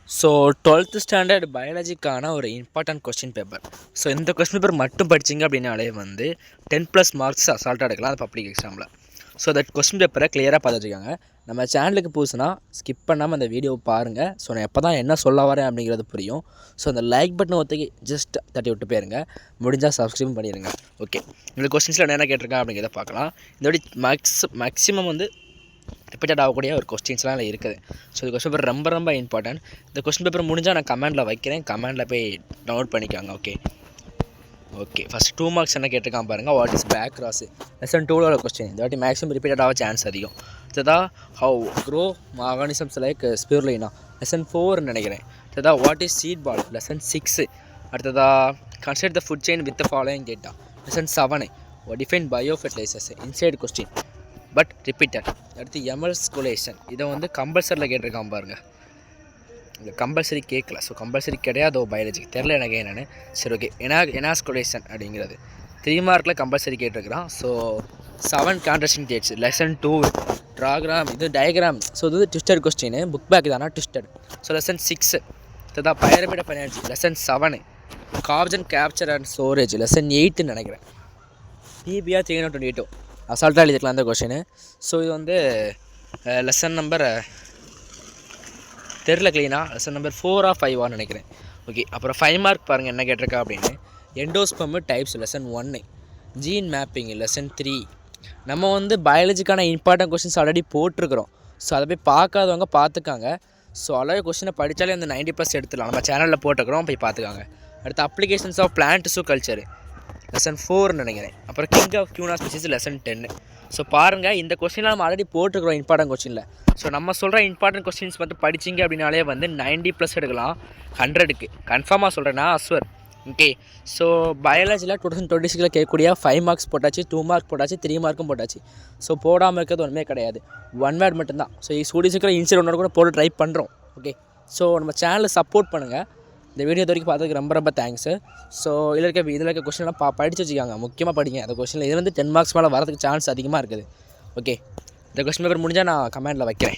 So 12th standard பயாலஜிக்கான ஒரு important question paper. So இந்த question paper மட்டும் படிச்சிங்க அப்படின்னாலே வந்து 10+ மார்க்ஸ் அசால்ட்டாக எடுக்கலாம் அந்த பப்ளிக் எக்ஸாமில். ஸோ தட் கொஸ்டின் பேப்பரை கிளியராக பார்த்துருக்காங்க. நம்ம சேனலுக்கு புதுசுனா ஸ்கிப் பண்ணாமல் அந்த வீடியோவை பாருங்கள். ஸோ நான் எப்போ தான் என்ன சொல்ல வரேன் அப்படிங்கிறது புரியும். ஸோ அந்த லைக் பட்டன் ஒத்துக்கி ஜஸ்ட் தட்டி விட்டு போயிருங்க. முடிஞ்சால் சப்ஸ்கிரைப் பண்ணிடுங்க. ஓகே, இந்த கொஸ்டின்ஸில் என்ன கேட்டிருக்கேன் அப்படிங்கிறத பார்க்கலாம். இதோட மேக்ஸிமம் வந்து ரிப்பீட்டட் ஆகக்கூடிய ஒரு கொஸ்டின்ஸ்லாம் அதில் இருக்குது. ஸோ இந்த கொஸ்டின் பேப்பர் ரொம்ப ரொம்ப இம்பார்ட்டன்ட். இந்த கொஸ்டின் பேப்பர் முடிஞ்சால் நான் கமெண்டில் வைக்கிறேன், கமெண்டில் போய் டவுன்லோட் பண்ணிக்காங்க. ஓகே ஃபஸ்ட் 2 மார்க்ஸ் என்ன கேட்டிருக்கான் பாருங்கள். What is back cross lesson 2 question. இந்த வாட்டி மேக்ஸிமம் ரிப்பீட்டட் ஆக சான்ஸ் அதிகம். அடுத்ததாக how grow organisms like spirulina lesson 4 நினைக்கிறேன். அடுத்ததாக what is seed ball lesson 6. அடுத்ததாக consider the food chain with the following data lesson 7. Define biofertilizers inside question but repeated. அடுத்து emasculation இதை வந்து கம்பல்சரியில் கேட்டிருக்கான் பாருங்கள். இங்கே கம்பல்சரி கேட்கல. ஸோ கம்பல்சரி கிடையாது பயாலஜிக்கு தெரில எனக்கு என்னென்னு. சரி ஓகே, எனாஸ்குலேஷன் அப்படிங்கிறது 3 மார்க்கில் கம்பல்சரி கேட்டிருக்கிறான். ஸோ 7 கான்ட்ராஸ்டிங் டேட்ஸ் லெசன் 2 ட்ராகிராம் இது டயக்ராம். ஸோ இது ட்விஸ்டட் கொஸ்டின் புக் பேக் தானா ட்விஸ்டட். ஸோ லெசன் 6 இதுதான் pyramid of energy lesson 7. Carbon capture and storage lesson 8 நினைக்கிறேன். பிபிஆர் 322 அசால்ட்டாக எழுதிக்கலாம் அந்த கொஷினு. ஸோ இது வந்து லெசன் நம்பர் தெரில க்ளீனாக லெசன் நம்பர் 4 or 5 நினைக்கிறேன். ஓகே, அப்புறம் 5 மார்க் பாருங்கள் என்ன கேட்டிருக்கா அப்படின்னு. Endosperm types lesson 1. Gene mapping lesson 3. நம்ம வந்து பயாலஜிக்கான இம்பார்ட்டன்ட் கொஸ்டின்ஸ் ஆல்ரெடி போட்டிருக்கிறோம். ஸோ அதை போய் பார்க்காதவங்க பார்த்துக்காங்க. ஸோ ஆல்ரெடி கொஸ்டினை படித்தாலே அந்த 90+ எடுத்துடலாம். நம்ம சேனலில் போட்டிருக்கிறோம், போய் பார்த்துக்காங்க. அடுத்து applications of plant tissue culture lesson 4 நினைக்கிறேன். அப்புறம் king of tuna species lesson 10. So பாருங்கள், இந்த கொஸ்டின்லாம் நம்ம ஆல்ரெடி போட்டுருக்குறோம் இம்பார்ட்டன்ட் கொஸ்டினில். ஸோ நம்ம சொல்கிற இம்பார்ட்டன்ட் கொஸ்டின்ஸ் மட்டும் படிச்சிங்க அப்படின்னாலே வந்து 90+ எடுக்கலாம் 100க்கு கன்ஃபார்மாக சொல்கிறேன்னா அஸ்வர். ஓகே, ஸோ பயாலஜியில் 2026 கேட்கக்கூடிய 5 மார்க்ஸ் போட்டாச்சு, 2 மார்க் போட்டாச்சு, 3 மார்க்கும் போட்டாச்சு. ஸோ போடாமல் இருக்கிறது ஒன்றுமே கிடையாது, 1 வேர்ட் மட்டும்தான். ஸோ ஸ்டூடியோஸுக்கு இன்சிடென்ட் ஒன்று கூட போட்டு ட்ரை பண்ணுறோம். ஓகே, ஸோ நம்ம சேனலை சப்போர்ட் பண்ணுங்கள். இந்த வீடியோ வரைக்கும் பார்த்ததுக்கு ரொம்ப ரொம்ப தேங்க்ஸு. ஸோ இதில் இருக்க கொஸ்டின்லாம் படித்து வச்சுக்காங்க, முக்கியமாக படிங்க. அந்த கொஸ்டினில் இது வந்து 10 மார்க்ஸ் மேலே வரதுக்கு சான்ஸ் அதிகமாக இருக்குது. ஓகே, இந்த கொஸ்டின் பேப்பர் முடிஞ்சால் நான் கமெண்டில் வைக்கிறேன்.